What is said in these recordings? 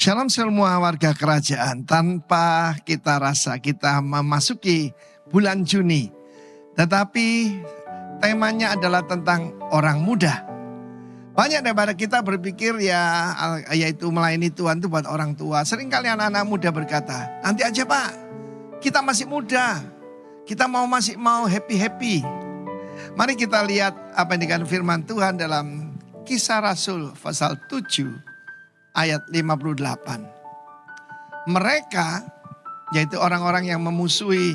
Shalom semua warga kerajaan, tanpa kita rasa kita memasuki bulan Juni. Tetapi temanya adalah tentang orang muda. Banyak daripada kita berpikir yaitu melayani Tuhan itu buat orang tua. Seringkali anak-anak muda berkata, nanti aja Pak, kita masih muda. Kita masih mau happy-happy. Mari kita lihat apa yang dikatakan firman Tuhan dalam Kisah Rasul pasal 7. Ayat 58. Mereka, yaitu orang-orang yang memusuhi,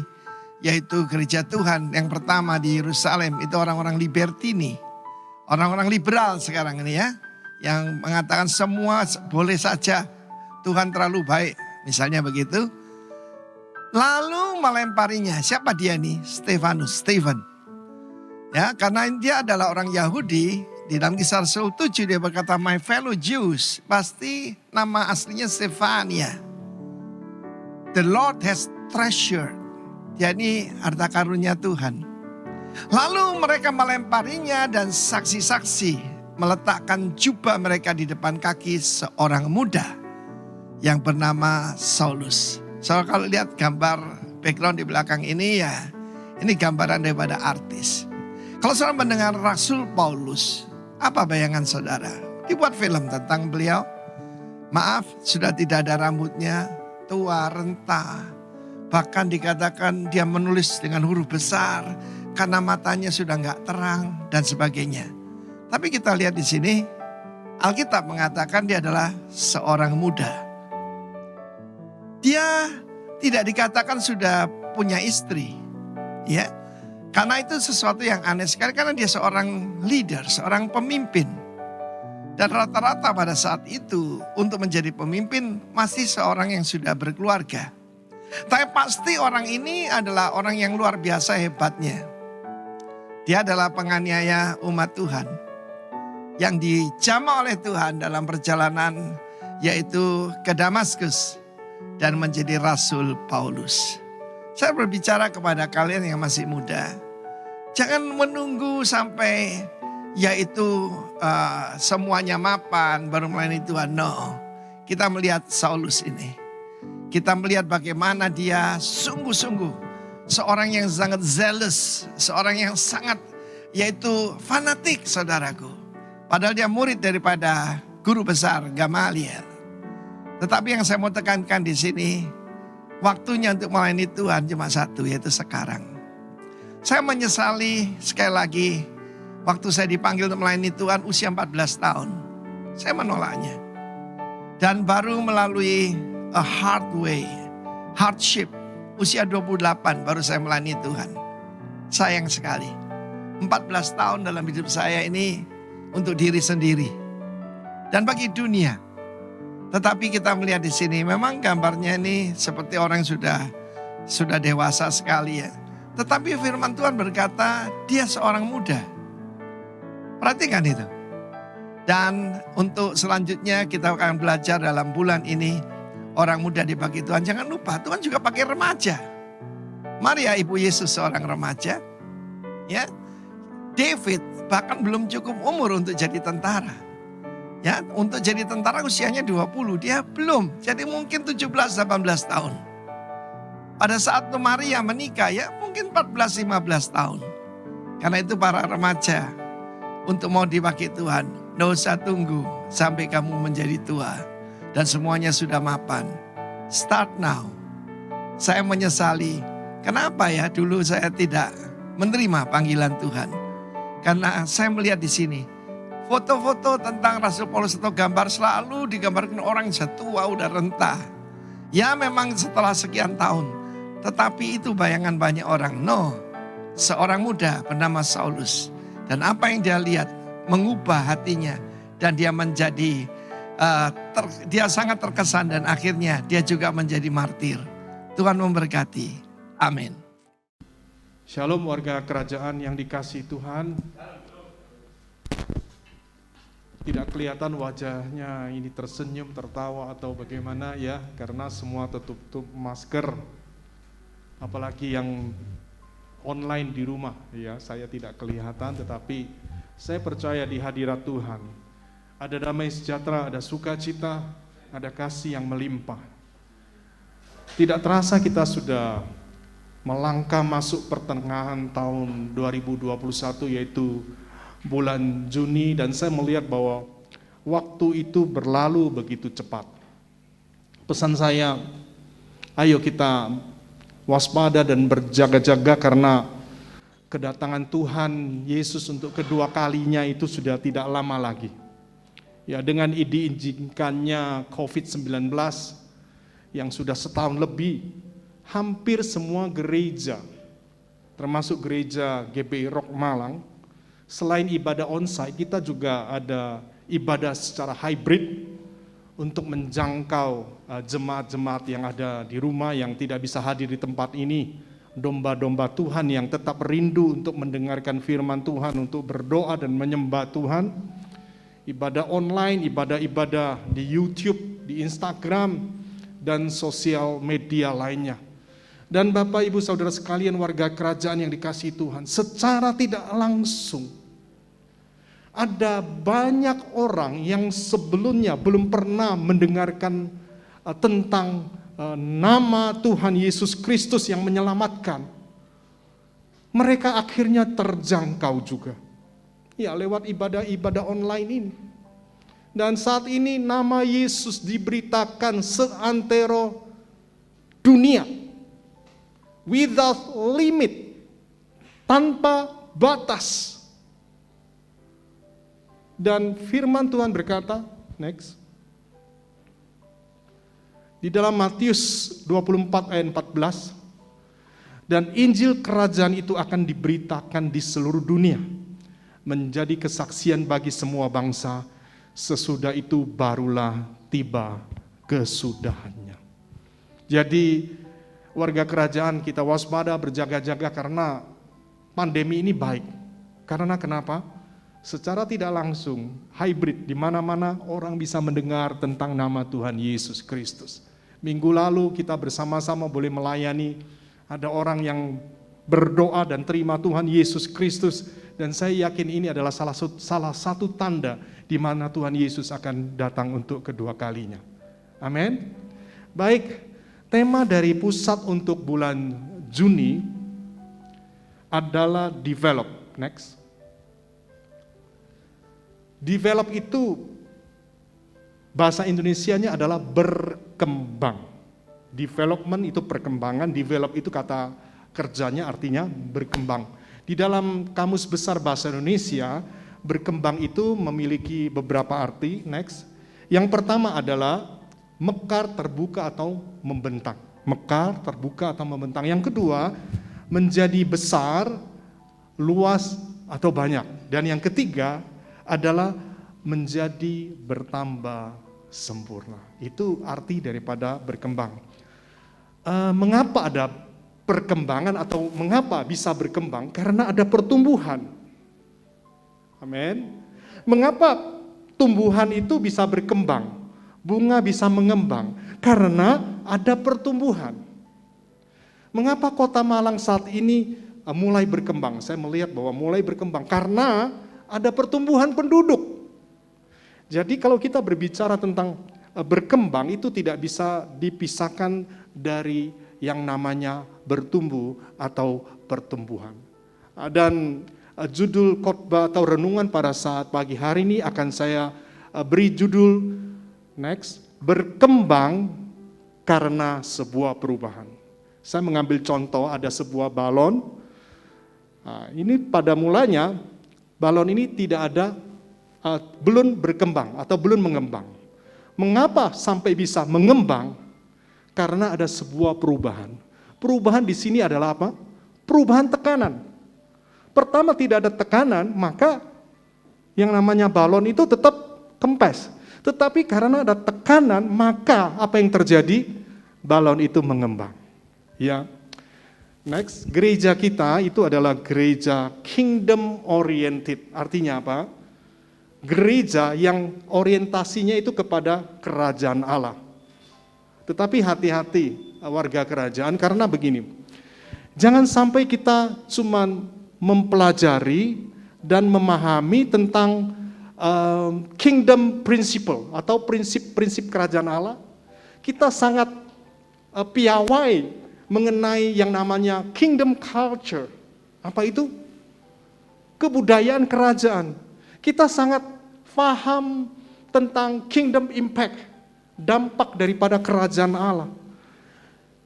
yaitu gereja Tuhan yang pertama di Yerusalem, itu orang-orang libertini. Orang-orang liberal sekarang ini ya. Yang mengatakan semua boleh saja, Tuhan terlalu baik. Misalnya begitu. Lalu melemparinya, siapa dia nih? Stephen. Ya, karena dia adalah orang Yahudi. Di dalam Kisah Rasul 7 dia berkata, my fellow Jews. Pasti nama aslinya Stefania. The Lord has treasured. Dia ini harta karunia Tuhan. Lalu mereka melemparinya dan saksi-saksi meletakkan jubah mereka di depan kaki seorang muda yang bernama Saulus. So kalau lihat gambar background di belakang ini ya, ini gambaran daripada artis. Kalau saudara mendengar Rasul Paulus, apa bayangan saudara? Dibuat film tentang beliau. Maaf, sudah tidak ada rambutnya, tua, renta. Bahkan dikatakan dia menulis dengan huruf besar karena matanya sudah nggak terang dan sebagainya. Tapi kita lihat di sini, Alkitab mengatakan dia adalah seorang muda. Dia tidak dikatakan sudah punya istri, ya. Karena itu sesuatu yang aneh sekali karena dia seorang leader, seorang pemimpin. Dan rata-rata pada saat itu untuk menjadi pemimpin masih seorang yang sudah berkeluarga. Tapi pasti orang ini adalah orang yang luar biasa hebatnya. Dia adalah penganiaya umat Tuhan. Yang dijamah oleh Tuhan dalam perjalanan yaitu ke Damaskus dan menjadi Rasul Paulus. Saya berbicara kepada kalian yang masih muda. Jangan menunggu sampai yaitu semuanya mapan baru melayani Tuhan. No, kita melihat Saulus ini. Kita melihat bagaimana dia sungguh-sungguh. Seorang yang sangat zealous. Seorang yang sangat yaitu fanatik saudaraku. Padahal dia murid daripada guru besar Gamaliel. Tetapi yang saya mau tekankan di sini. Waktunya untuk melayani Tuhan cuma satu, yaitu sekarang. Saya menyesali sekali lagi waktu saya dipanggil untuk melayani Tuhan usia 14 tahun. Saya menolaknya. Dan baru melalui a hardship, usia 28 baru saya melayani Tuhan. Sayang sekali. 14 tahun dalam hidup saya ini untuk diri sendiri. Dan bagi dunia. Tetapi kita melihat di sini memang gambarnya ini seperti orang sudah dewasa sekali ya. Tetapi firman Tuhan berkata dia seorang muda. Perhatikan itu. Dan untuk selanjutnya kita akan belajar dalam bulan ini orang muda dibagi Tuhan. Jangan lupa Tuhan juga pakai remaja. Maria ibu Yesus seorang remaja. Ya. David bahkan belum cukup umur untuk jadi tentara. Ya, untuk jadi tentara usianya 20, dia belum. Jadi mungkin 17-18 tahun. Pada saat Maria menikah ya mungkin 14-15 tahun. Karena itu para remaja untuk mau dipakai Tuhan, tidak usah tunggu sampai kamu menjadi tua. Dan semuanya sudah mapan. Start now. Saya menyesali, kenapa ya dulu saya tidak menerima panggilan Tuhan. Karena saya melihat di sini. Foto-foto tentang Rasul Paulus atau gambar selalu digambarkan orang tua udah renta. Ya memang setelah sekian tahun. Tetapi itu bayangan banyak orang. No, seorang muda bernama Saulus. Dan apa yang dia lihat mengubah hatinya. Dan dia menjadi, dia sangat terkesan dan akhirnya dia juga menjadi martir. Tuhan memberkati. Amin. Shalom warga kerajaan yang dikasihi Tuhan. Tidak kelihatan wajahnya ini tersenyum, tertawa atau bagaimana ya, karena semua tutup masker. Apalagi yang online di rumah ya, saya tidak kelihatan, tetapi saya percaya di hadirat Tuhan ada damai sejahtera, ada sukacita, ada kasih yang melimpah. Tidak terasa kita sudah melangkah masuk pertengahan tahun 2021, yaitu bulan Juni, dan saya melihat bahwa waktu itu berlalu begitu cepat. Pesan saya, ayo kita waspada dan berjaga-jaga karena kedatangan Tuhan Yesus untuk kedua kalinya itu sudah tidak lama lagi. Ya, dengan diizinkannya COVID-19 yang sudah setahun lebih, hampir semua gereja, termasuk gereja GBI Rock Malang, selain ibadah onsite, kita juga ada ibadah secara hybrid untuk menjangkau jemaat-jemaat yang ada di rumah yang tidak bisa hadir di tempat ini, domba-domba Tuhan yang tetap rindu untuk mendengarkan firman Tuhan, untuk berdoa dan menyembah Tuhan. Ibadah online, ibadah-ibadah di YouTube, di Instagram, dan sosial media lainnya. Dan Bapak Ibu Saudara sekalian, warga kerajaan yang dikasihi Tuhan, secara tidak langsung ada banyak orang yang sebelumnya belum pernah mendengarkan tentang nama Tuhan Yesus Kristus yang menyelamatkan. Mereka akhirnya terjangkau juga, ya, lewat ibadah-ibadah online ini. Dan saat ini nama Yesus diberitakan seantero dunia, without limit, tanpa batas. Dan firman Tuhan berkata, next, di dalam Matius 24 ayat 14, dan Injil kerajaan itu akan diberitakan di seluruh dunia, menjadi kesaksian bagi semua bangsa, sesudah itu barulah tiba kesudahannya. Jadi warga kerajaan, kita waspada, berjaga-jaga karena pandemi ini baik. Karena kenapa? Secara tidak langsung, hybrid, di mana-mana orang bisa mendengar tentang nama Tuhan Yesus Kristus. Minggu lalu kita bersama-sama boleh melayani, ada orang yang berdoa dan terima Tuhan Yesus Kristus, dan saya yakin ini adalah salah satu tanda di mana Tuhan Yesus akan datang untuk kedua kalinya. Amin. Baik, tema dari pusat untuk bulan Juni adalah develop. Next. Develop itu bahasa Indonesianya adalah berkembang. Development itu perkembangan, develop itu kata kerjanya artinya berkembang. Di dalam Kamus Besar Bahasa Indonesia, berkembang itu memiliki beberapa arti. Next. Yang pertama adalah mekar, terbuka atau membentang. Mekar, terbuka atau membentang. Yang kedua, menjadi besar, luas atau banyak. Dan yang ketiga adalah menjadi bertambah sempurna. Itu arti daripada berkembang. Mengapa ada perkembangan atau mengapa bisa berkembang? Karena ada pertumbuhan. Amin. Mengapa tumbuhan itu bisa berkembang? Bunga bisa mengembang? Karena ada pertumbuhan. Mengapa Kota Malang saat ini mulai berkembang? Saya melihat bahwa mulai berkembang karena ada pertumbuhan penduduk. Jadi kalau kita berbicara tentang berkembang itu tidak bisa dipisahkan dari yang namanya bertumbuh atau pertumbuhan. Dan judul khotbah atau renungan pada saat pagi hari ini akan saya beri judul next, berkembang karena sebuah perubahan. Saya mengambil contoh, ada sebuah balon. Nah, ini pada mulanya balon ini tidak ada, belum berkembang atau belum mengembang. Mengapa sampai bisa mengembang? Karena ada sebuah perubahan. Perubahan di sini adalah apa? Perubahan tekanan. Pertama tidak ada tekanan, maka yang namanya balon itu tetap kempes. Tetapi karena ada tekanan, maka apa yang terjadi? Balon itu mengembang. Ya. Next, gereja kita itu adalah gereja kingdom oriented. Artinya apa? Gereja yang orientasinya itu kepada kerajaan Allah. Tetapi hati-hati warga kerajaan, karena begini, jangan sampai kita cuma mempelajari dan memahami tentang kingdom principle atau prinsip-prinsip kerajaan Allah. Kita sangat piawai mengenai yang namanya kingdom culture. Apa itu? Kebudayaan kerajaan. Kita sangat paham tentang kingdom impact, dampak daripada kerajaan Allah.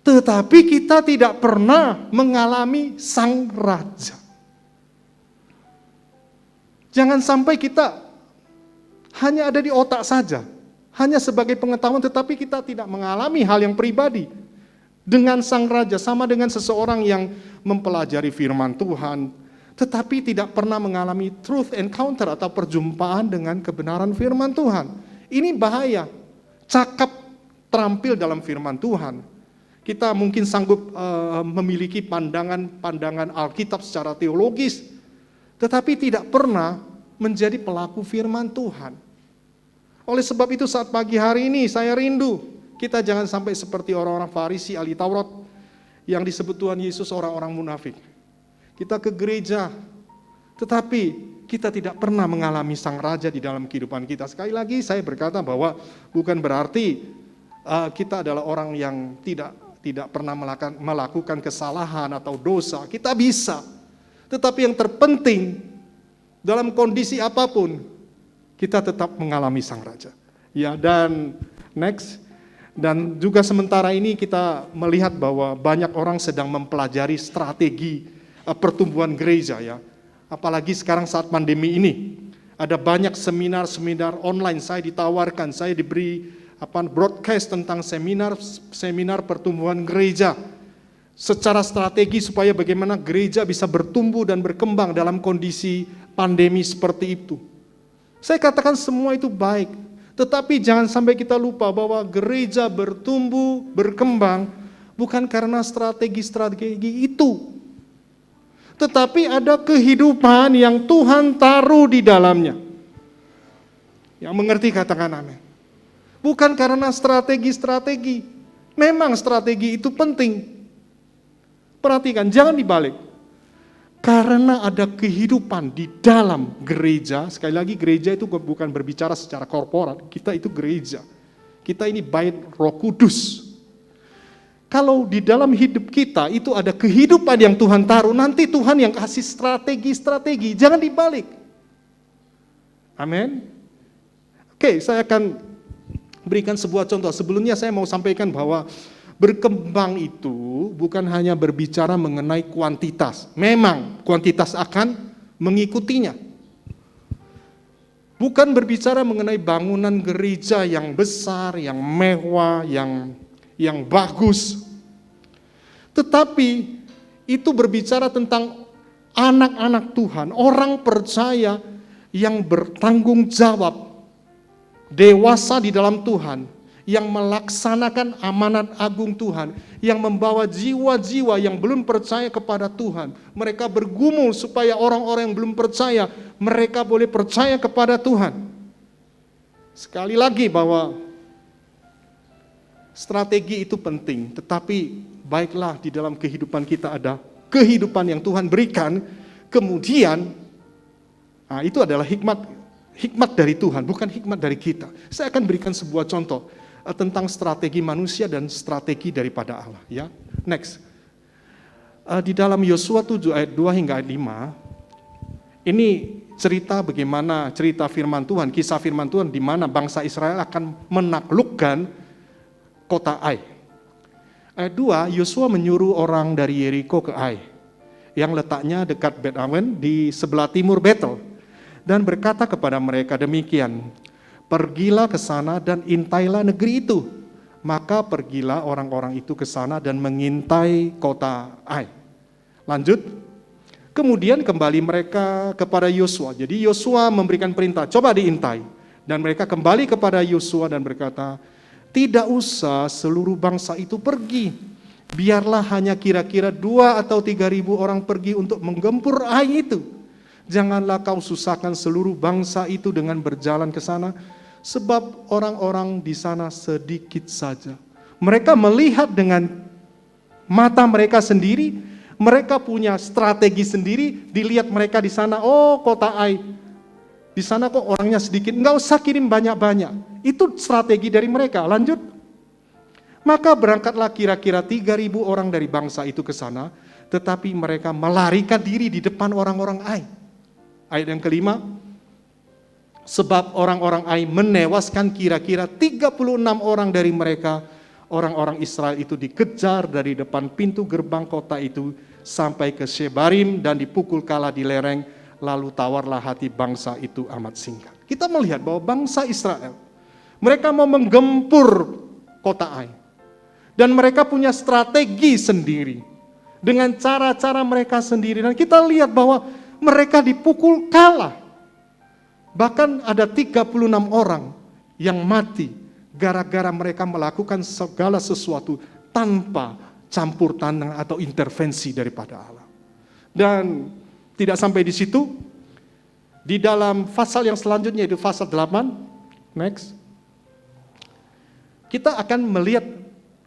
Tetapi kita tidak pernah mengalami sang raja. Jangan sampai kita hanya ada di otak saja, hanya sebagai pengetahuan, tetapi kita tidak mengalami hal yang pribadi dengan sang raja, sama dengan seseorang yang mempelajari firman Tuhan, tetapi tidak pernah mengalami truth encounter atau perjumpaan dengan kebenaran firman Tuhan. Ini bahaya. Cakap terampil dalam firman Tuhan. Kita mungkin sanggup memiliki pandangan Alkitab secara teologis, tetapi tidak pernah menjadi pelaku firman Tuhan. Oleh sebab itu saat pagi hari ini saya rindu kita jangan sampai seperti orang-orang Farisi, ahli Taurat, yang disebut Tuhan Yesus orang-orang munafik. Kita ke gereja, tetapi kita tidak pernah mengalami sang raja di dalam kehidupan kita. Sekali lagi saya berkata bahwa bukan berarti kita adalah orang yang tidak pernah melakukan kesalahan atau dosa. Kita bisa. Tetapi yang terpenting dalam kondisi apapun kita tetap mengalami sang raja. Ya, dan next. Dan juga sementara ini kita melihat bahwa banyak orang sedang mempelajari strategi pertumbuhan gereja, ya. Apalagi sekarang saat pandemi ini. Ada banyak seminar-seminar online saya ditawarkan, saya diberi broadcast tentang seminar pertumbuhan gereja secara strategi supaya bagaimana gereja bisa bertumbuh dan berkembang dalam kondisi pandemi seperti itu. Saya katakan semua itu baik. Tetapi jangan sampai kita lupa bahwa gereja bertumbuh, berkembang bukan karena strategi-strategi itu. Tetapi ada kehidupan yang Tuhan taruh di dalamnya. Yang mengerti katakan amin. Bukan karena strategi-strategi. Memang strategi itu penting. Perhatikan, jangan dibalik. Karena ada kehidupan di dalam gereja, sekali lagi gereja itu bukan berbicara secara korporat, kita itu gereja. Kita ini bait Roh Kudus. Kalau di dalam hidup kita itu ada kehidupan yang Tuhan taruh, nanti Tuhan yang kasih strategi-strategi, jangan dibalik. Amin. Oke, saya akan berikan sebuah contoh. Sebelumnya saya mau sampaikan bahwa berkembang itu bukan hanya berbicara mengenai kuantitas. Memang kuantitas akan mengikutinya. Bukan berbicara mengenai bangunan gereja yang besar, yang mewah, yang bagus. Tetapi itu berbicara tentang anak-anak Tuhan, orang percaya yang bertanggung jawab, dewasa di dalam Tuhan, yang melaksanakan amanat agung Tuhan, yang membawa jiwa-jiwa yang belum percaya kepada Tuhan. Mereka bergumul supaya orang-orang yang belum percaya, mereka boleh percaya kepada Tuhan. Sekali lagi bahwa strategi itu penting, tetapi baiklah di dalam kehidupan kita ada kehidupan yang Tuhan berikan, kemudian itu adalah hikmat dari Tuhan, bukan hikmat dari kita. Saya akan berikan sebuah contoh tentang strategi manusia dan strategi daripada Allah, ya. Next. Di dalam Yosua 7 ayat 2 hingga ayat 5, ini cerita firman Tuhan, kisah firman Tuhan di mana bangsa Israel akan menaklukkan kota Ai. Ayat 2, Yosua menyuruh orang dari Yeriko ke Ai, yang letaknya dekat Bet-awen di sebelah timur Betel, dan berkata kepada mereka demikian, pergilah ke sana dan intailah negeri itu. Maka pergilah orang-orang itu ke sana dan mengintai kota Ai. Lanjut. Kemudian kembali mereka kepada Yosua. Jadi Yosua memberikan perintah, coba diintai. Dan mereka kembali kepada Yosua dan berkata, tidak usah seluruh bangsa itu pergi. Biarlah hanya kira-kira 2 atau 3.000 orang pergi untuk menggempur Ai itu. Janganlah kau susahkan seluruh bangsa itu dengan berjalan ke sana, sebab orang-orang di sana sedikit saja. Mereka melihat dengan mata mereka sendiri, mereka punya strategi sendiri, dilihat mereka di sana, oh kota Ai Di sana kok orangnya sedikit, nggak usah kirim banyak-banyak. Itu strategi dari mereka. Lanjut. Maka berangkatlah kira-kira 3.000 orang dari bangsa itu ke sana, tetapi mereka melarikan diri di depan orang-orang Ai. Ayat yang kelima, sebab orang-orang Ai menewaskan kira-kira 36 orang dari mereka. Orang-orang Israel itu dikejar dari depan pintu gerbang kota itu sampai ke Shebarim dan dipukul kalah di lereng, lalu tawarlah hati bangsa itu amat singkat. Kita melihat bahwa bangsa Israel, mereka mau menggempur kota Ai. Dan mereka punya strategi sendiri. Dengan cara-cara mereka sendiri. Dan kita lihat bahwa mereka dipukul kalah. Bahkan ada 36 orang yang mati gara-gara mereka melakukan segala sesuatu tanpa campur tangan atau intervensi daripada Allah. Dan tidak sampai di situ, di dalam pasal yang selanjutnya itu pasal 8, next, kita akan melihat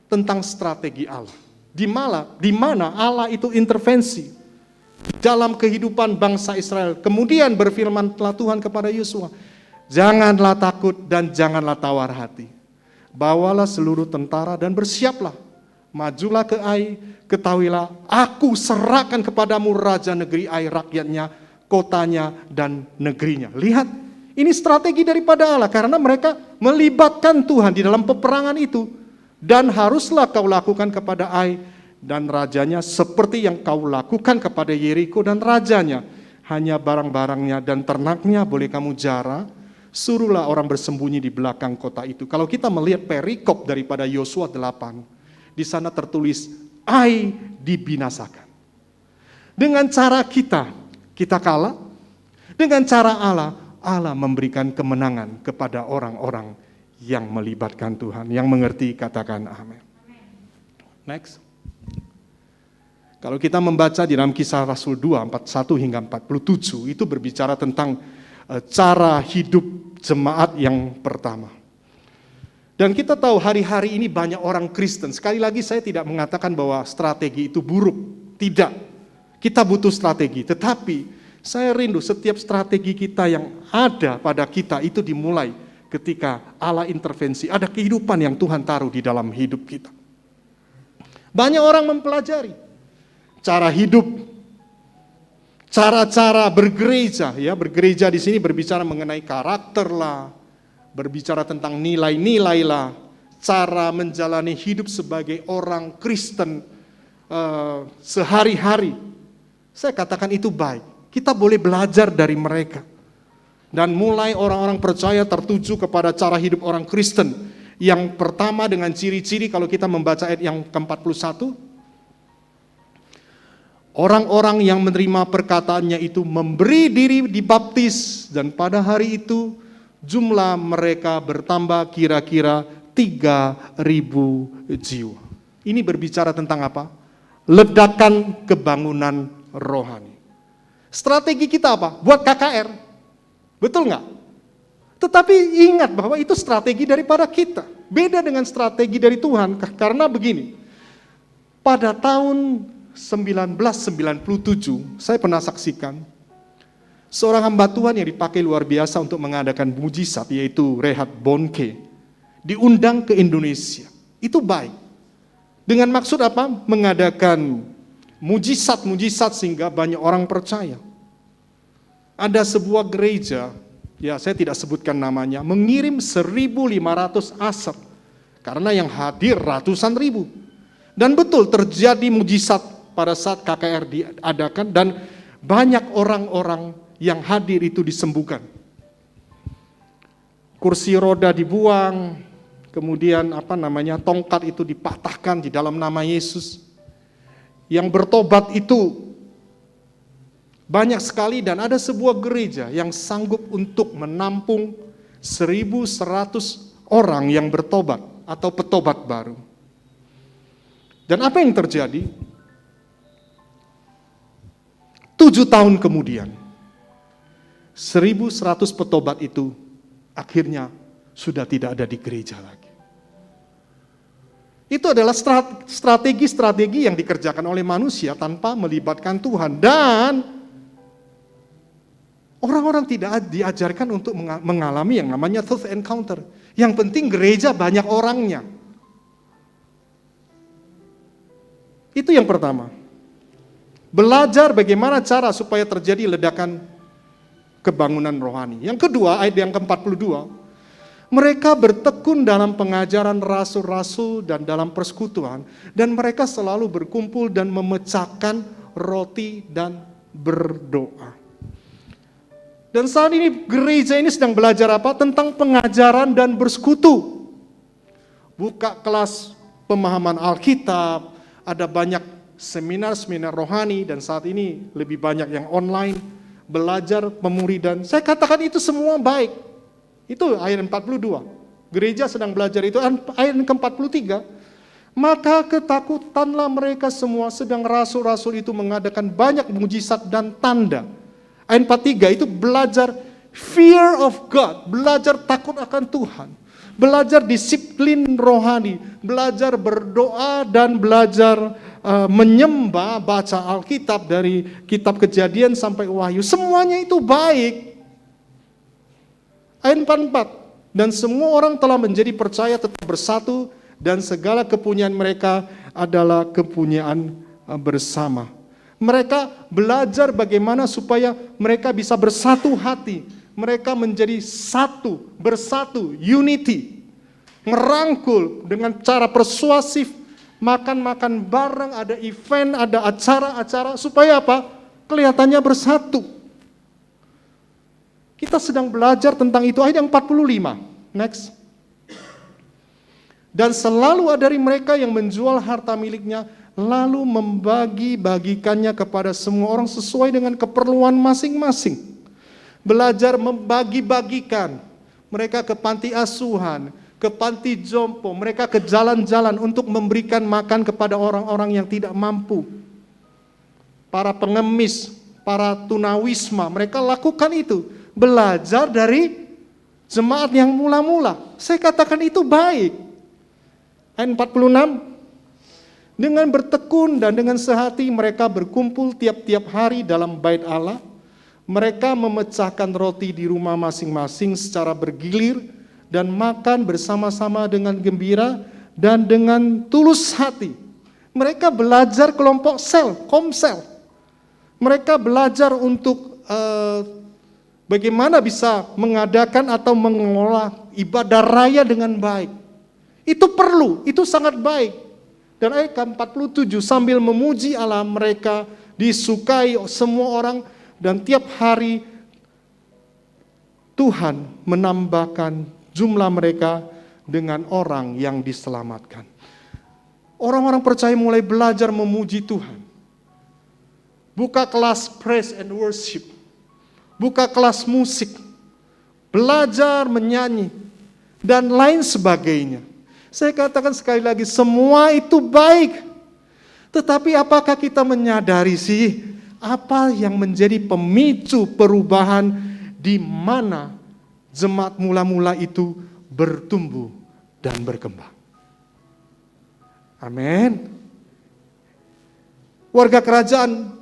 tentang strategi Allah. Di mana Allah itu intervensi dalam kehidupan bangsa Israel. Kemudian berfirmanlah Tuhan kepada Yosua, janganlah takut dan janganlah tawar hati. Bawalah seluruh tentara dan bersiaplah. Majulah ke Ai, ketahuilah aku serahkan kepadamu raja negeri Ai, rakyatnya, kotanya, dan negerinya. Lihat, ini strategi daripada Allah karena mereka melibatkan Tuhan di dalam peperangan itu. Dan haruslah kau lakukan kepada Ai dan rajanya seperti yang kau lakukan kepada Yeriko dan rajanya. Hanya barang-barangnya dan ternaknya boleh kamu jara. Suruhlah orang bersembunyi di belakang kota itu. Kalau kita melihat perikop daripada Yosua 8, di sana tertulis Ai dibinasakan. Dengan cara kita kalah. Dengan cara Allah memberikan kemenangan kepada orang-orang yang melibatkan Tuhan. Yang mengerti katakan amin. Next. Kalau kita membaca di dalam Kisah Rasul 2, 41 hingga 47, itu berbicara tentang cara hidup jemaat yang pertama. Dan kita tahu hari-hari ini banyak orang Kristen. Sekali lagi saya tidak mengatakan bahwa strategi itu buruk. Tidak. Kita butuh strategi. Tetapi saya rindu setiap strategi kita yang ada pada kita itu dimulai ketika Allah intervensi. Ada kehidupan yang Tuhan taruh di dalam hidup kita. Banyak orang mempelajari cara hidup, cara-cara bergereja. Ya, bergereja di sini berbicara mengenai karakter lah, berbicara tentang nilai-nilai lah, cara menjalani hidup sebagai orang Kristen sehari-hari. Saya katakan itu baik. Kita boleh belajar dari mereka. Dan mulai orang-orang percaya tertuju kepada cara hidup orang Kristen. Yang pertama dengan ciri-ciri kalau kita membaca ayat yang ke-41. Orang-orang yang menerima perkataannya itu memberi diri dibaptis. Dan pada hari itu jumlah mereka bertambah kira-kira 3.000 jiwa. Ini berbicara tentang apa? Ledakan kebangunan rohani. Strategi kita apa? Buat KKR. Betul nggak? Tetapi ingat bahwa itu strategi daripada kita. Beda dengan strategi dari Tuhan. Karena begini, pada tahun 1997, saya pernah saksikan seorang hamba Tuhan yang dipakai luar biasa untuk mengadakan mujizat, yaitu Reinhard Bonnke, diundang ke Indonesia. Itu baik. Dengan maksud apa? Mengadakan mujizat-mujizat sehingga banyak orang percaya. Ada sebuah gereja, ya saya tidak sebutkan namanya, mengirim 1.500 asap. Karena yang hadir ratusan ribu. Dan betul terjadi mujizat pada saat KKR diadakan dan banyak orang-orang yang hadir itu disembuhkan. Kursi roda dibuang, kemudian tongkat itu dipatahkan di dalam nama Yesus. Yang bertobat itu banyak sekali dan ada sebuah gereja yang sanggup untuk menampung 1.100 orang yang bertobat atau petobat baru. Dan apa yang terjadi? 7 tahun kemudian, 1.100 petobat itu akhirnya sudah tidak ada di gereja lagi. Itu adalah strategi-strategi yang dikerjakan oleh manusia tanpa melibatkan Tuhan. Dan Orang-orang tidak diajarkan untuk mengalami yang namanya truth encounter. Yang penting gereja banyak orangnya. Itu yang pertama. Belajar bagaimana cara supaya terjadi ledakan kebangunan rohani. Yang kedua, ayat yang ke-42. Mereka bertekun dalam pengajaran rasul-rasul dan dalam persekutuan. Dan mereka selalu berkumpul dan memecahkan roti dan berdoa. Dan saat ini gereja ini sedang belajar apa? Tentang pengajaran dan bersekutu. Buka kelas pemahaman Alkitab, ada banyak seminar-seminar rohani, dan saat ini lebih banyak yang online, belajar pemuridan. Saya katakan itu semua baik. Itu ayat 42. Gereja sedang belajar itu. Ayat ke-43. Maka ketakutanlah mereka semua, sedang rasul-rasul itu mengadakan banyak mujizat dan tanda. Ayat 43 itu belajar fear of God, belajar takut akan Tuhan, belajar disiplin rohani, belajar berdoa dan belajar menyembah, baca Alkitab dari kitab Kejadian sampai Wahyu. Semuanya itu baik. Ayat 44, dan semua orang telah menjadi percaya tetap bersatu dan segala kepunyaan mereka adalah kepunyaan bersama. Mereka belajar bagaimana supaya mereka bisa bersatu hati. Mereka menjadi satu, bersatu, unity. Merangkul dengan cara persuasif, makan-makan bareng, ada event, ada acara-acara, supaya apa? Kelihatannya bersatu. Kita sedang belajar tentang itu, ayat yang 45. Next. Dan selalu ada dari mereka yang menjual harta miliknya, lalu membagi-bagikannya kepada semua orang sesuai dengan keperluan masing-masing. Belajar membagi-bagikan. Mereka ke panti asuhan, ke panti jompo, mereka ke jalan-jalan untuk memberikan makan kepada orang-orang yang tidak mampu. Para pengemis, para tunawisma, mereka lakukan itu. Belajar dari jemaat yang mula-mula. Saya katakan itu baik. Ayat 46. Dengan bertekun dan dengan sehati mereka berkumpul tiap-tiap hari dalam bait Allah. Mereka memecahkan roti di rumah masing-masing secara bergilir dan makan bersama-sama dengan gembira dan dengan tulus hati. Mereka belajar kelompok sel, komsel. Mereka belajar untuk bagaimana bisa mengadakan atau mengelola ibadah raya dengan baik. Itu perlu, itu sangat baik. Dan ayat ke-47, sambil memuji Allah mereka disukai semua orang, dan tiap hari Tuhan menambahkan jumlah mereka dengan orang yang diselamatkan. Orang-orang percaya mulai belajar memuji Tuhan. Buka kelas praise and worship. Buka kelas musik. Belajar menyanyi. Dan lain sebagainya. Saya katakan sekali lagi, semua itu baik. Tetapi apakah kita menyadari sih apa yang menjadi pemicu perubahan di mana jemaat mula-mula itu bertumbuh dan berkembang? Amin. Warga kerajaan,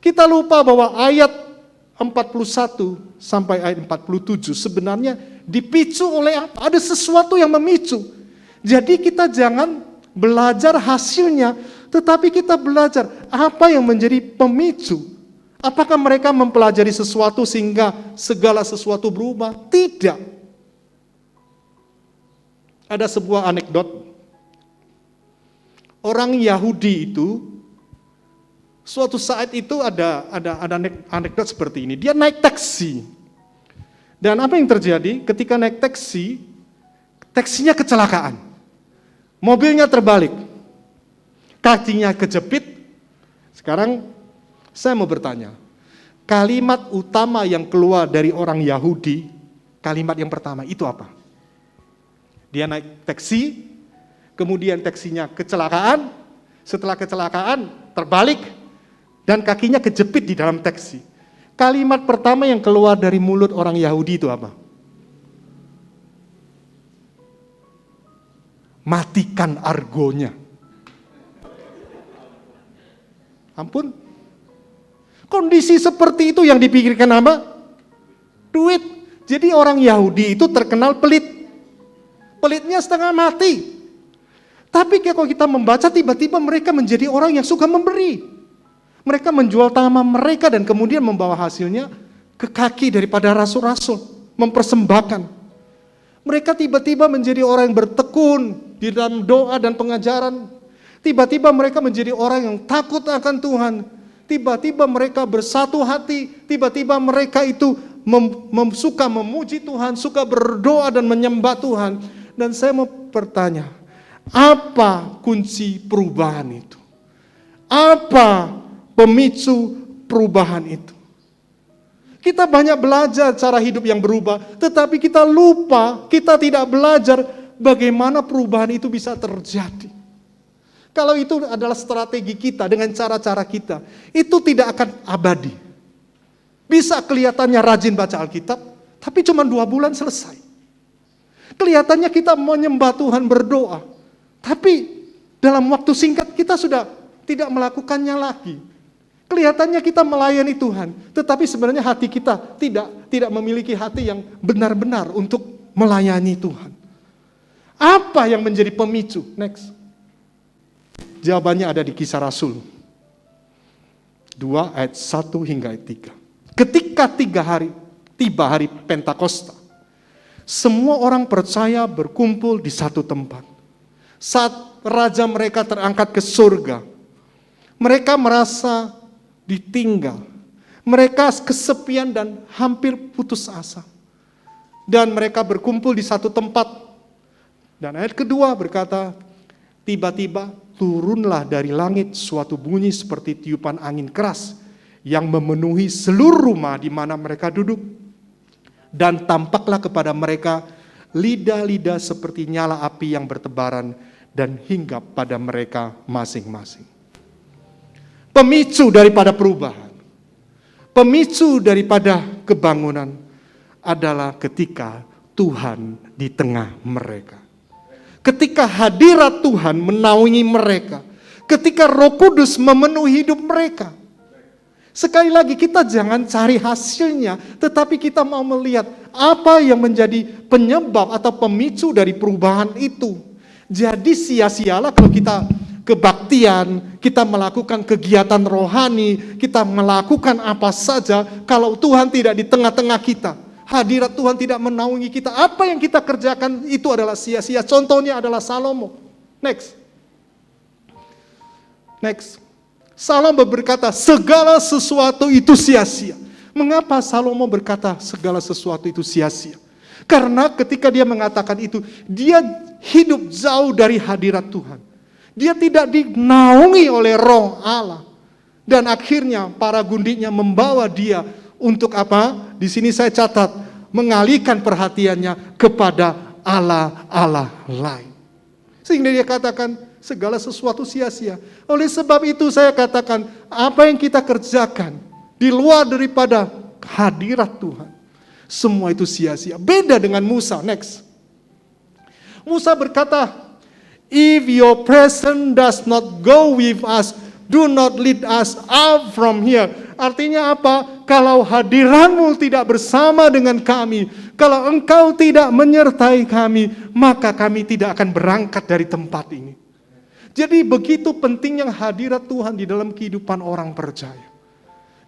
kita lupa bahwa ayat 41 sampai ayat 47 sebenarnya dipicu oleh apa? Ada sesuatu yang memicu. Jadi kita jangan belajar hasilnya, tetapi kita belajar apa yang menjadi pemicu. Apakah mereka mempelajari sesuatu sehingga segala sesuatu berubah? Tidak. Ada sebuah anekdot. Orang Yahudi itu, suatu saat itu ada anekdot seperti ini. Dia naik taksi. Dan apa yang terjadi ketika naik taksi, taksinya kecelakaan. Mobilnya terbalik, kakinya kejepit. Sekarang saya mau bertanya, kalimat utama yang keluar dari orang Yahudi, kalimat yang pertama itu apa? Dia naik taksi, kemudian taksinya kecelakaan, setelah kecelakaan terbalik, dan kakinya kejepit di dalam taksi. Kalimat pertama yang keluar dari mulut orang Yahudi itu apa? Matikan argonya. Ampun. Kondisi seperti itu yang dipikirkan apa? Duit. Jadi orang Yahudi itu terkenal pelit. Pelitnya setengah mati. Tapi kalau kita membaca, tiba-tiba mereka menjadi orang yang suka memberi. Mereka menjual tanah mereka dan kemudian membawa hasilnya ke kaki daripada rasul-rasul. Mempersembahkan. Mereka tiba-tiba menjadi orang yang bertekun di dalam doa dan pengajaran. Tiba-tiba mereka menjadi orang yang takut akan Tuhan. Tiba-tiba mereka bersatu hati. Tiba-tiba mereka itu suka memuji Tuhan, suka berdoa dan menyembah Tuhan. Dan saya mau bertanya, apa kunci perubahan itu? Apa pemicu perubahan itu? Kita banyak belajar cara hidup yang berubah, tetapi kita lupa, kita tidak belajar bagaimana perubahan itu bisa terjadi. Kalau itu adalah strategi kita dengan cara-cara kita, itu tidak akan abadi. Bisa kelihatannya rajin baca Alkitab, tapi cuma 2 bulan selesai. Kelihatannya kita menyembah Tuhan, berdoa, tapi dalam waktu singkat kita sudah tidak melakukannya lagi. Kelihatannya kita melayani Tuhan, tetapi sebenarnya hati kita tidak memiliki hati yang benar-benar untuk melayani Tuhan. Apa yang menjadi pemicu? Next. Jawabannya ada di Kisah Rasul 2 ayat 1 hingga ayat 3. Ketika tiba hari Pentakosta, semua orang percaya berkumpul di satu tempat. Saat raja mereka terangkat ke surga, mereka merasa ditinggal. Mereka kesepian dan hampir putus asa. Dan mereka berkumpul di satu tempat. Dan ayat kedua berkata, tiba-tiba turunlah dari langit suatu bunyi seperti tiupan angin keras yang memenuhi seluruh rumah di mana mereka duduk. Dan tampaklah kepada mereka lidah-lidah seperti nyala api yang bertebaran dan hinggap pada mereka masing-masing. Pemicu daripada perubahan, pemicu daripada kebangunan adalah ketika Tuhan di tengah mereka. Ketika hadirat Tuhan menaungi mereka, ketika Roh Kudus memenuhi hidup mereka. Sekali lagi kita jangan cari hasilnya, tetapi kita mau melihat apa yang menjadi penyebab atau pemicu dari perubahan itu. Jadi sia-sialah kalau kita kebaktian, kita melakukan kegiatan rohani, kita melakukan apa saja kalau Tuhan tidak di tengah-tengah kita. Hadirat Tuhan tidak menaungi kita. Apa yang kita kerjakan itu adalah sia-sia. Contohnya adalah Salomo. Next. Salomo berkata, segala sesuatu itu sia-sia. Mengapa Salomo berkata segala sesuatu itu sia-sia? Karena ketika dia mengatakan itu, dia hidup jauh dari hadirat Tuhan. Dia tidak dinaungi oleh Roh Allah. Dan akhirnya para gundiknya membawa dia untuk apa? Di sini saya catat, mengalihkan perhatiannya kepada Allah-Allah lain. Sehingga dia katakan segala sesuatu sia-sia. Oleh sebab itu saya katakan, apa yang kita kerjakan di luar daripada hadirat Tuhan, semua itu sia-sia. Beda dengan Musa. Next. Musa berkata, if your presence does not go with us, do not lead us out from here. Artinya apa? Kalau hadiratmu tidak bersama dengan kami, kalau engkau tidak menyertai kami, maka kami tidak akan berangkat dari tempat ini. Jadi begitu pentingnya hadirat Tuhan di dalam kehidupan orang percaya.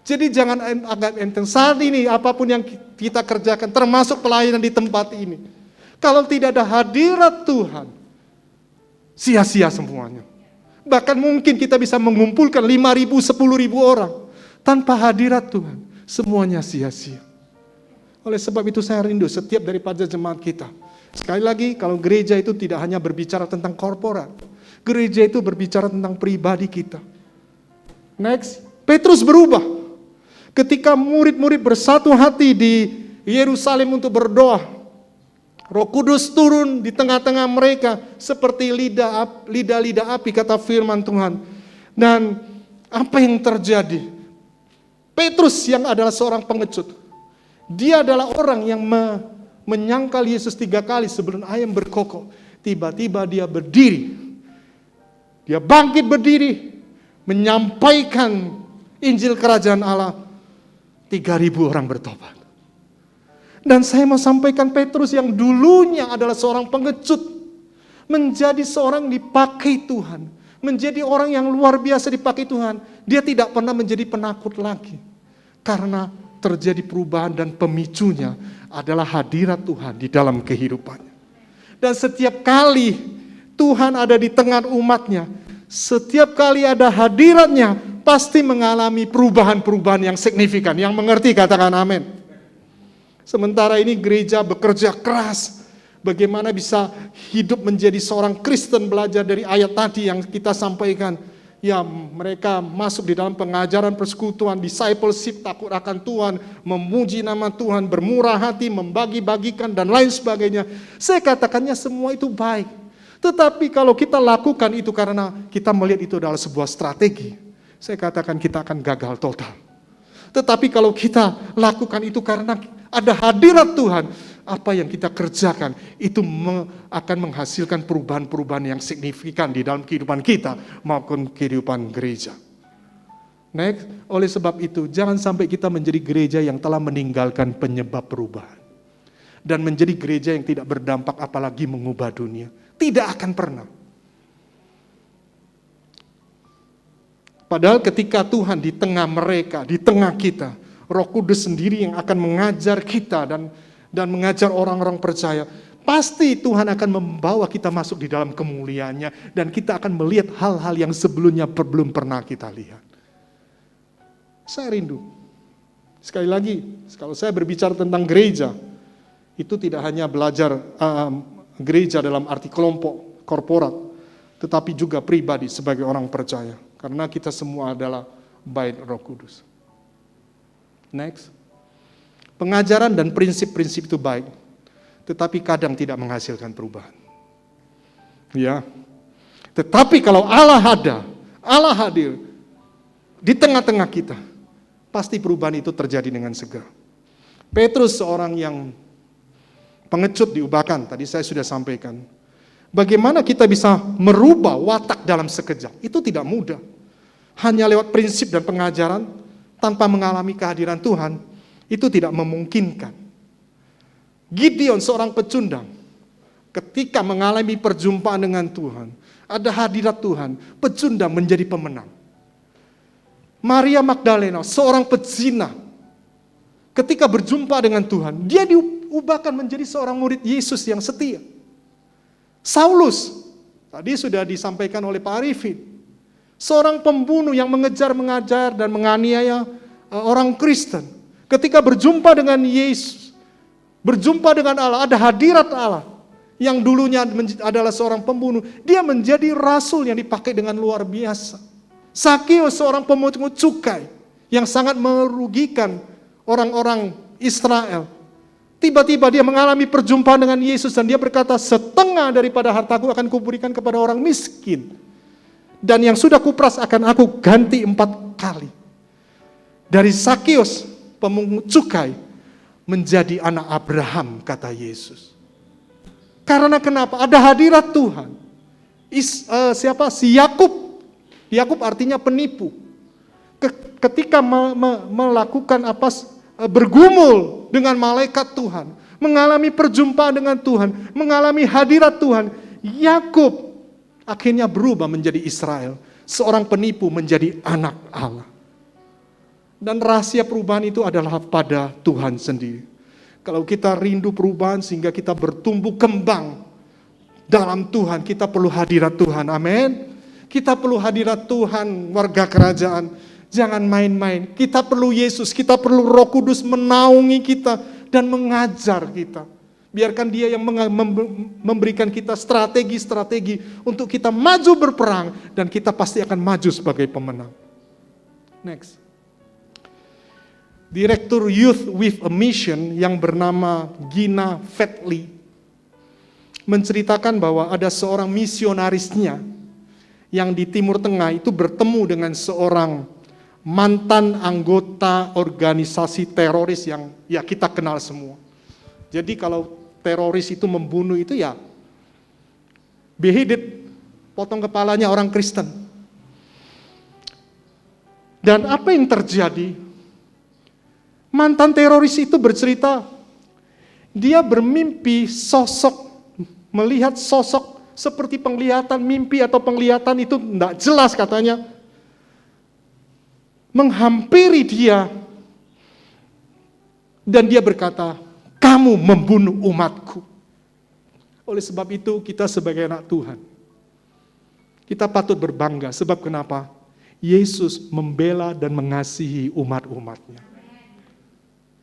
Jadi jangan anggap enteng saat ini apapun yang kita kerjakan, termasuk pelayanan di tempat ini. Kalau tidak ada hadirat Tuhan, sia-sia semuanya. Bahkan mungkin kita bisa mengumpulkan 5.000, 10.000 orang. Tanpa hadirat Tuhan, semuanya sia-sia. Oleh sebab itu saya rindu setiap daripada jemaat kita. Sekali lagi, kalau gereja itu tidak hanya berbicara tentang korporat. Gereja itu berbicara tentang pribadi kita. Next, Petrus berubah. Ketika murid-murid bersatu hati di Yerusalem untuk berdoa, Roh Kudus turun di tengah-tengah mereka seperti lidah-lidah api, kata firman Tuhan. Dan apa yang terjadi? Petrus yang adalah seorang pengecut, dia adalah orang yang menyangkal Yesus 3 kali sebelum ayam berkokok. Tiba-tiba dia berdiri. Dia bangkit berdiri, menyampaikan Injil Kerajaan Allah. 3.000 orang bertobat. Dan saya mau sampaikan Petrus yang dulunya adalah seorang pengecut, menjadi seorang dipakai Tuhan, menjadi orang yang luar biasa dipakai Tuhan. Dia tidak pernah menjadi penakut lagi, karena terjadi perubahan dan pemicunya adalah hadirat Tuhan di dalam kehidupannya. Dan setiap kali Tuhan ada di tengah umatnya, setiap kali ada hadiratnya, pasti mengalami perubahan-perubahan yang signifikan. Yang mengerti katakan amin. Sementara ini gereja bekerja keras, bagaimana bisa hidup menjadi seorang Kristen, belajar dari ayat tadi yang kita sampaikan. Ya, mereka masuk di dalam pengajaran persekutuan, discipleship, takut akan Tuhan, memuji nama Tuhan, bermurah hati, membagi-bagikan, dan lain sebagainya. Saya katakannya semua itu baik. Tetapi kalau kita lakukan itu karena kita melihat itu adalah sebuah strategi, saya katakan kita akan gagal total. Tetapi kalau kita lakukan itu karena ada hadirat Tuhan, apa yang kita kerjakan itu akan menghasilkan perubahan-perubahan yang signifikan di dalam kehidupan kita maupun kehidupan gereja. Next, oleh sebab itu jangan sampai kita menjadi gereja yang telah meninggalkan penyebab perubahan dan menjadi gereja yang tidak berdampak apalagi mengubah dunia. Tidak akan pernah. Padahal ketika Tuhan di tengah mereka, di tengah kita, Roh Kudus sendiri yang akan mengajar kita dan mengajar orang-orang percaya, pasti Tuhan akan membawa kita masuk di dalam kemuliaannya dan kita akan melihat hal-hal yang sebelumnya belum pernah kita lihat. Saya rindu. Sekali lagi, kalau saya berbicara tentang gereja, itu tidak hanya belajar gereja dalam arti kelompok, korporat, tetapi juga pribadi sebagai orang percaya. Karena kita semua adalah bait Roh Kudus. Next. Pengajaran dan prinsip-prinsip itu baik, tetapi kadang tidak menghasilkan perubahan. Ya. Tetapi kalau Allah ada, Allah hadir di tengah-tengah kita, pasti perubahan itu terjadi dengan segera. Petrus seorang yang pengecut diubahkan, tadi saya sudah sampaikan. Bagaimana kita bisa merubah watak dalam sekejap? Itu tidak mudah. Hanya lewat prinsip dan pengajaran tanpa mengalami kehadiran Tuhan, itu tidak memungkinkan. Gideon seorang pecundang, ketika mengalami perjumpaan dengan Tuhan, ada hadirat Tuhan, pecundang menjadi pemenang. Maria Magdalena seorang pezina, ketika berjumpa dengan Tuhan, dia diubahkan menjadi seorang murid Yesus yang setia. Saulus, tadi sudah disampaikan oleh Pak Arifin, seorang pembunuh yang mengejar-mengajar dan menganiaya orang Kristen. Ketika berjumpa dengan Yesus, berjumpa dengan Allah, ada hadirat Allah yang dulunya adalah seorang pembunuh, dia menjadi rasul yang dipakai dengan luar biasa. Sakeus seorang pemungut cukai yang sangat merugikan orang-orang Israel. Tiba-tiba dia mengalami perjumpaan dengan Yesus dan dia berkata, setengah daripada hartaku akan kuberikan kepada orang miskin. Dan yang sudah kuperas akan aku ganti 4 kali. Dari Sakeus, pemungut cukai, menjadi anak Abraham, kata Yesus. Karena kenapa? Ada hadirat Tuhan. Si Yakub. Yakub artinya penipu. Ketika melakukan bergumul dengan malaikat Tuhan, mengalami perjumpaan dengan Tuhan, mengalami hadirat Tuhan, Yakub akhirnya berubah menjadi Israel, seorang penipu menjadi anak Allah. Dan rahasia perubahan itu adalah pada Tuhan sendiri. Kalau kita rindu perubahan sehingga kita bertumbuh kembang dalam Tuhan, kita perlu hadirat Tuhan, amin. Kita perlu hadirat Tuhan, warga kerajaan. Jangan main-main. Kita perlu Yesus, kita perlu Roh Kudus menaungi kita dan mengajar kita. Biarkan dia yang memberikan kita strategi-strategi untuk kita maju berperang dan kita pasti akan maju sebagai pemenang. Next. Direktur Youth with a Mission yang bernama Gina Fedley menceritakan bahwa ada seorang misionarisnya yang di Timur Tengah itu bertemu dengan seorang mantan anggota organisasi teroris yang ya kita kenal semua. Jadi kalau teroris itu membunuh itu ya beheaded, potong kepalanya orang Kristen. Dan apa yang terjadi? Mantan teroris itu bercerita, Dia bermimpi melihat sosok seperti penglihatan mimpi atau penglihatan itu tidak jelas katanya. Menghampiri dia. Dan dia berkata, kamu membunuh umatku. Oleh sebab itu kita sebagai anak Tuhan, kita patut berbangga. Sebab kenapa? Yesus membela dan mengasihi umat-umatnya.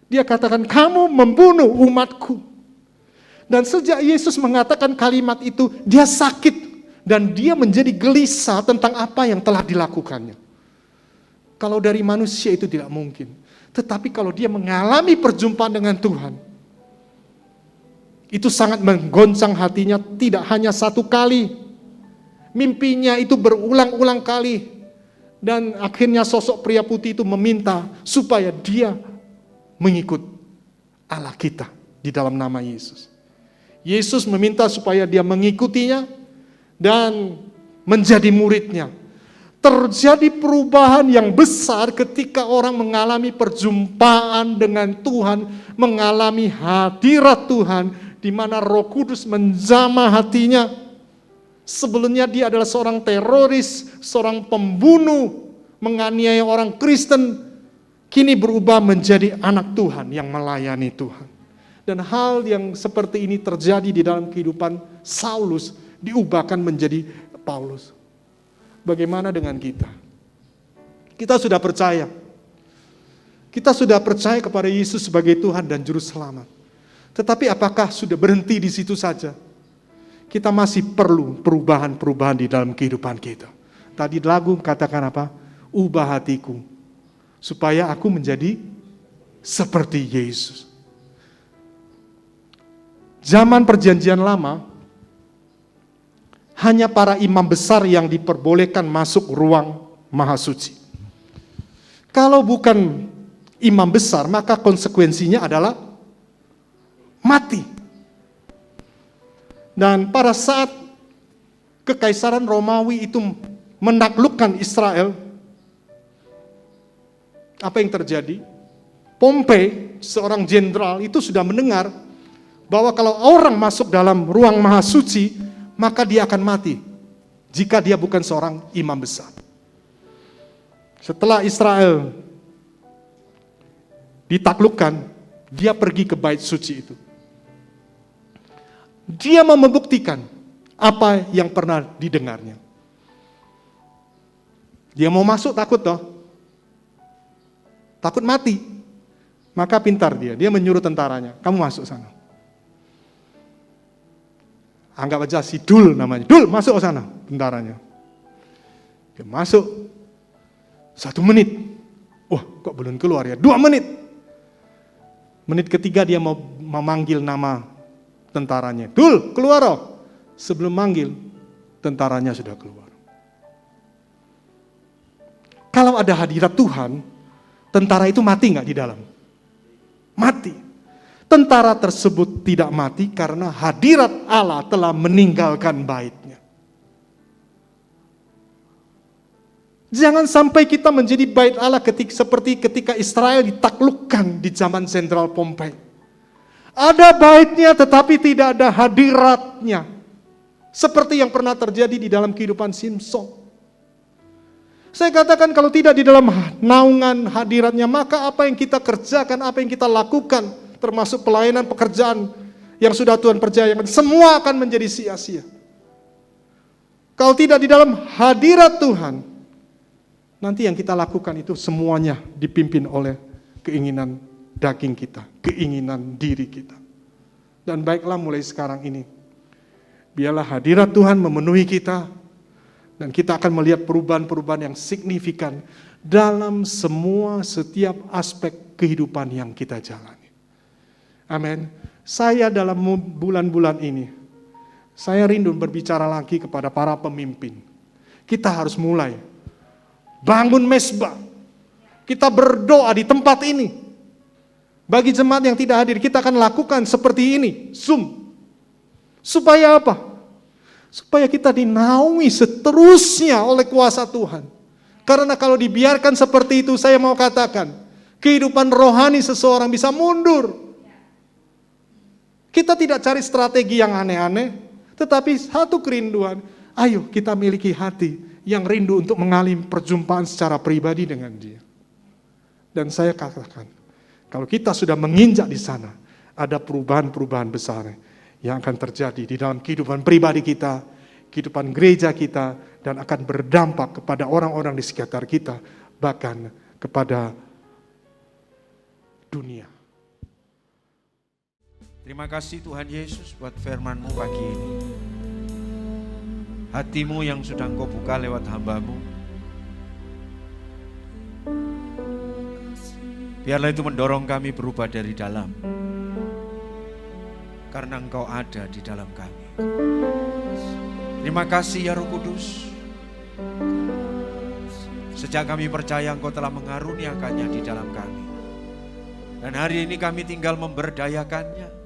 Dia katakan, kamu membunuh umatku. Dan sejak Yesus mengatakan kalimat itu, dia sakit. Dan dia menjadi gelisah tentang apa yang telah dilakukannya. Kalau dari manusia itu tidak mungkin. Tetapi kalau dia mengalami perjumpaan dengan Tuhan, itu sangat menggoncang hatinya, tidak hanya satu kali. Mimpinya itu berulang-ulang kali. Dan akhirnya sosok pria putih itu meminta supaya dia mengikut Allah kita di dalam nama Yesus. Yesus meminta supaya dia mengikutinya dan menjadi muridnya. Terjadi perubahan yang besar ketika orang mengalami perjumpaan dengan Tuhan, mengalami hadirat Tuhan, di mana Roh Kudus menjamah hatinya. Sebelumnya dia adalah seorang teroris, seorang pembunuh, menganiaya orang Kristen, kini berubah menjadi anak Tuhan yang melayani Tuhan. Dan hal yang seperti ini terjadi di dalam kehidupan Saulus, diubahkan menjadi Paulus. Bagaimana dengan kita? Kita sudah percaya. Kita sudah percaya kepada Yesus sebagai Tuhan dan Juru Selamat. Tetapi apakah sudah berhenti di situ saja? Kita masih perlu perubahan-perubahan di dalam kehidupan kita. Tadi lagu katakan apa? Ubah hatiku, supaya aku menjadi seperti Yesus. Zaman Perjanjian Lama, hanya para imam besar yang diperbolehkan masuk ruang Maha Suci. Kalau bukan imam besar, maka konsekuensinya adalah mati. Dan pada saat Kekaisaran Romawi itu menaklukkan Israel, apa yang terjadi? Pompei, seorang jenderal itu sudah mendengar bahwa kalau orang masuk dalam ruang Maha Suci, maka dia akan mati jika dia bukan seorang imam besar. Setelah Israel ditaklukkan, dia pergi ke bait suci itu. Dia mau membuktikan apa yang pernah didengarnya. Dia mau masuk takut toh. Takut mati. Maka pintar dia menyuruh tentaranya, kamu masuk sana. Anggap aja si Dul namanya. Dul, masuk ke sana, tentaranya. Dia masuk. 1 menit. Wah, kok belum keluar ya? 2 menit. Menit ketiga dia mau memanggil nama tentaranya. Dul, keluar oh. Sebelum manggil, tentaranya sudah keluar. Kalau ada hadirat Tuhan, tentara itu mati nggak di dalam? Mati. Tentara tersebut tidak mati karena hadirat Allah telah meninggalkan baitnya. Jangan sampai kita menjadi bait Allah seperti ketika Israel ditaklukkan di zaman Jenderal Pompei. Ada baitnya tetapi tidak ada hadiratnya. Seperti yang pernah terjadi di dalam kehidupan Simson. Saya katakan kalau tidak di dalam naungan hadiratnya, maka apa yang kita kerjakan, apa yang kita lakukan, termasuk pelayanan pekerjaan yang sudah Tuhan percayakan, semua akan menjadi sia-sia. Kalau tidak di dalam hadirat Tuhan, nanti yang kita lakukan itu semuanya dipimpin oleh keinginan daging kita, keinginan diri kita. Dan baiklah mulai sekarang ini, biarlah hadirat Tuhan memenuhi kita, dan kita akan melihat perubahan-perubahan yang signifikan dalam setiap aspek kehidupan yang kita jalani. Amin. Saya dalam bulan-bulan ini, saya rindu berbicara lagi kepada para pemimpin. Kita harus mulai bangun mesbah. Kita berdoa di tempat ini. Bagi jemaat yang tidak hadir, kita akan lakukan seperti ini, Zoom. Supaya apa? Supaya kita dinaungi seterusnya oleh kuasa Tuhan. Karena kalau dibiarkan seperti itu, saya mau katakan, kehidupan rohani seseorang bisa mundur. Kita tidak cari strategi yang aneh-aneh, tetapi satu kerinduan, ayo kita miliki hati yang rindu untuk mengalami perjumpaan secara pribadi dengan Dia. Dan saya katakan, kalau kita sudah menginjak di sana, ada perubahan-perubahan besar yang akan terjadi di dalam kehidupan pribadi kita, kehidupan gereja kita, dan akan berdampak kepada orang-orang di sekitar kita, bahkan kepada dunia. Terima kasih Tuhan Yesus buat firman-Mu pagi ini. Hatimu yang sudah Engkau buka lewat hamba-Mu. Biarlah itu mendorong kami berubah dari dalam. Karena Engkau ada di dalam kami. Terima kasih ya Roh Kudus. Sejak kami percaya Engkau telah mengaruniakannya di dalam kami. Dan hari ini kami tinggal memberdayakannya.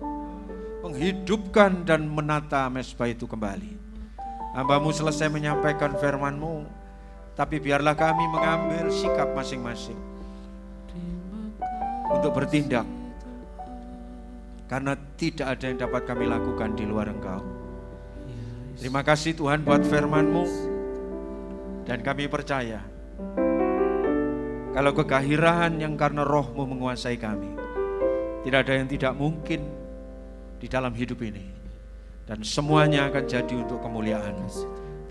Menghidupkan dan menata mezbah itu kembali. Hamba-Mu selesai menyampaikan firman-Mu, tapi biarlah kami mengambil sikap masing-masing untuk bertindak, karena tidak ada yang dapat kami lakukan di luar Engkau. Terima kasih Tuhan buat firman-Mu, dan kami percaya kalau kegahirahan yang karena Roh-Mu menguasai kami, tidak ada yang tidak mungkin di dalam hidup ini, dan semuanya akan jadi untuk kemuliaan.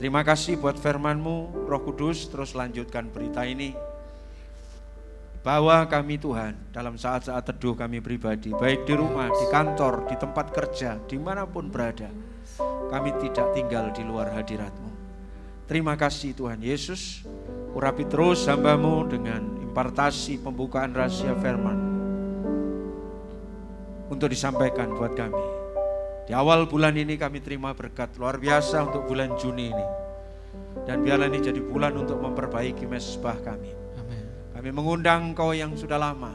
Terima kasih buat firman-Mu, Roh Kudus, terus lanjutkan berita ini. Bawa kami Tuhan dalam saat-saat teduh kami pribadi, baik di rumah, di kantor, di tempat kerja, dimanapun berada. Kami tidak tinggal di luar hadirat-Mu. Terima kasih Tuhan Yesus. Urapi terus hamba-Mu dengan impartasi pembukaan rahasia firman untuk disampaikan buat kami. Di awal bulan ini kami terima berkat luar biasa untuk bulan Juni ini. Dan biarlah ini jadi bulan untuk memperbaiki mezbah kami. Kami mengundang Engkau yang sudah lama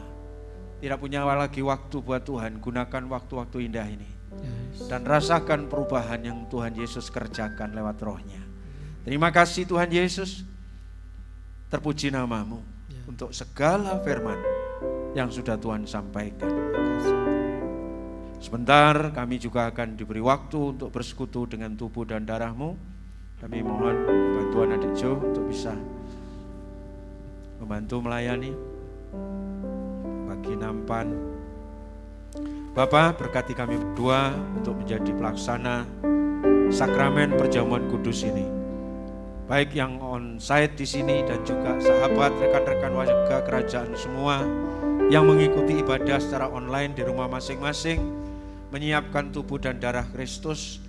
tidak punya lagi waktu buat Tuhan, gunakan waktu-waktu indah ini. Dan rasakan perubahan yang Tuhan Yesus kerjakan lewat Roh-Nya. Terima kasih Tuhan Yesus. Terpuji nama-Mu untuk segala firman yang sudah Tuhan sampaikan. Sebentar kami juga akan diberi waktu untuk bersekutu dengan tubuh dan darah-Mu. Kami mohon bantuan Adik Jo untuk bisa membantu melayani bagi nampan. Bapak, berkati kami berdua untuk menjadi pelaksana sakramen perjamuan kudus ini. Baik yang on-site di sini dan juga sahabat, rekan-rekan warga kerajaan semua yang mengikuti ibadah secara online di rumah masing-masing, menyiapkan tubuh dan darah Kristus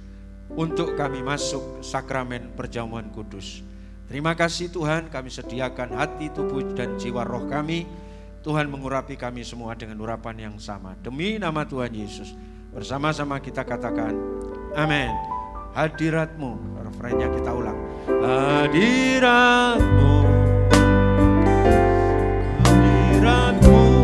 untuk kami masuk sakramen perjamuan kudus. Terima kasih Tuhan, kami sediakan hati, tubuh dan jiwa roh kami. Tuhan mengurapi kami semua dengan urapan yang sama. Demi nama Tuhan Yesus, bersama-sama kita katakan amin. Hadirat-Mu, refrennya kita ulang. Hadirat-Mu, hadirat-Mu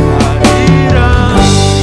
hadirat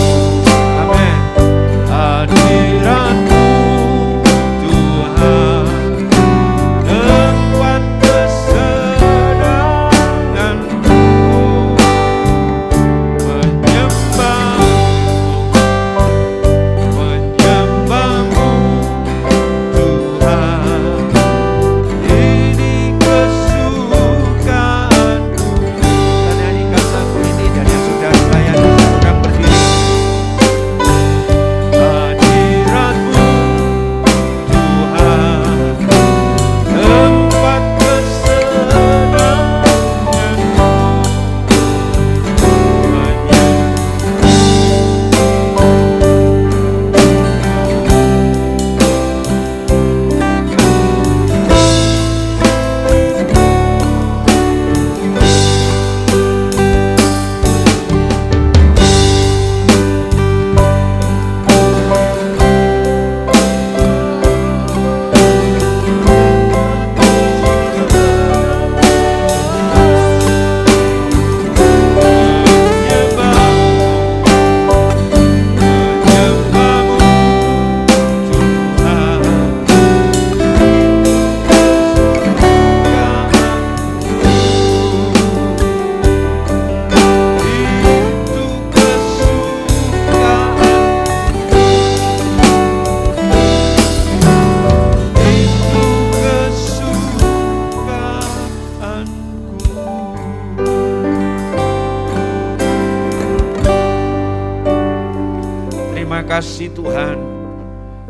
kasih Tuhan,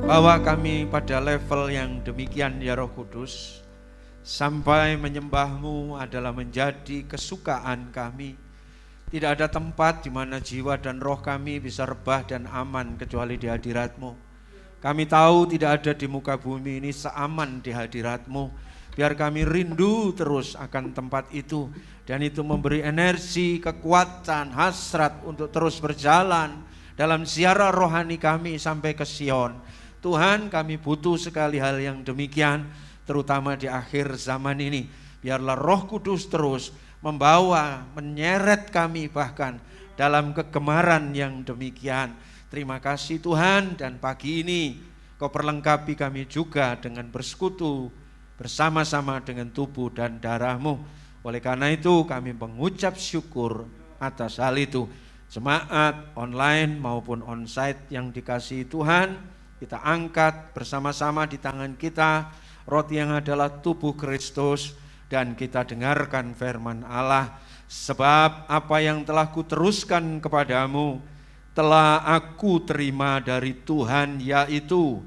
bahwa kami pada level yang demikian ya Roh Kudus, sampai menyembah-Mu adalah menjadi kesukaan kami. Tidak ada tempat di mana jiwa dan roh kami bisa rebah dan aman kecuali di hadirat-Mu. Kami tahu tidak ada di muka bumi ini seaman di hadirat-Mu. Biar kami rindu terus akan tempat itu, dan itu memberi energi, kekuatan, hasrat untuk terus berjalan dalam ziarah rohani kami sampai ke Sion. Tuhan, kami butuh sekali hal yang demikian, terutama di akhir zaman ini. Biarlah Roh Kudus terus membawa, menyeret kami bahkan dalam kegemaran yang demikian. Terima kasih Tuhan, dan pagi ini Kau perlengkapi kami juga dengan bersekutu bersama-sama dengan tubuh dan darah-Mu. Oleh karena itu kami mengucap syukur atas hal itu. Jemaat online maupun onsite yang dikasihi Tuhan, kita angkat bersama-sama di tangan kita roti yang adalah tubuh Kristus, dan kita dengarkan firman Allah. Sebab apa yang telah kuteruskan kepadamu telah aku terima dari Tuhan, yaitu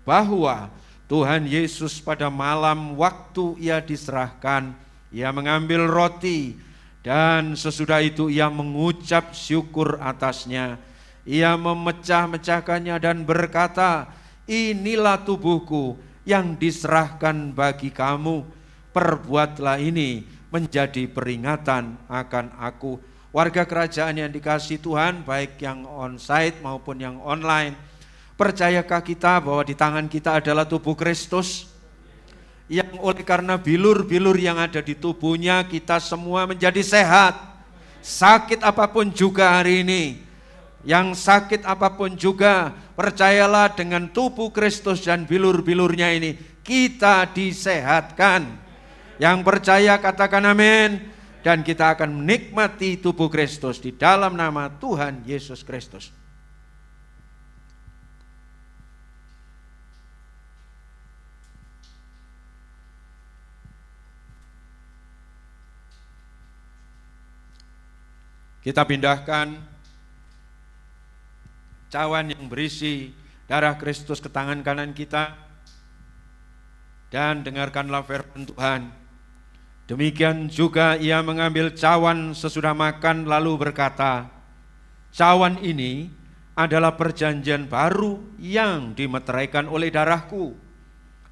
bahwa Tuhan Yesus pada malam waktu Ia diserahkan, Ia mengambil roti, dan sesudah itu Ia mengucap syukur atasnya. Ia memecah-mecahkannya dan berkata, inilah tubuhku yang diserahkan bagi kamu. Perbuatlah ini menjadi peringatan akan aku. Warga kerajaan yang dikasihi Tuhan, baik yang onsite maupun yang online, percayakah kita bahwa di tangan kita adalah tubuh Kristus, yang oleh karena bilur-bilur yang ada di tubuhnya kita semua menjadi sehat. Sakit apapun juga hari ini, yang sakit apapun juga, percayalah dengan tubuh Kristus dan bilur-bilurnya ini kita disehatkan. Yang percaya katakan amin, dan kita akan menikmati tubuh Kristus di dalam nama Tuhan Yesus Kristus. Kita pindahkan cawan yang berisi darah Kristus ke tangan kanan kita, dan dengarkanlah firman Tuhan. Demikian juga Ia mengambil cawan sesudah makan lalu berkata, cawan ini adalah perjanjian baru yang dimeteraikan oleh darahku.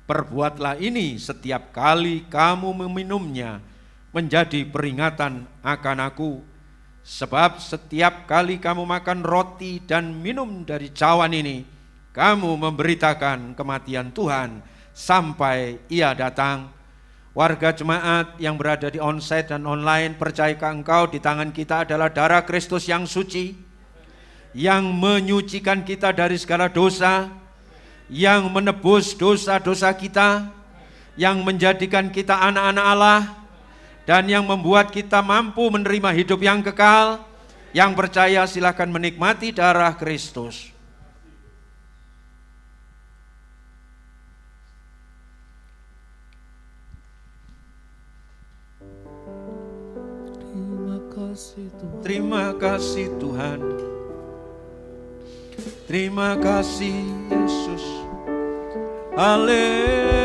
Perbuatlah ini setiap kali kamu meminumnya menjadi peringatan akan aku. Sebab setiap kali kamu makan roti dan minum dari cawan ini, kamu memberitakan kematian Tuhan sampai Ia datang. Warga jemaat yang berada di onsite dan online, percayakah engkau di tangan kita adalah darah Kristus yang suci, yang menyucikan kita dari segala dosa, yang menebus dosa-dosa kita, yang menjadikan kita anak-anak Allah, dan yang membuat kita mampu menerima hidup yang kekal. Yang percaya silakan menikmati darah Kristus. Terima kasih Tuhan. Terima kasih Yesus. Haleluya.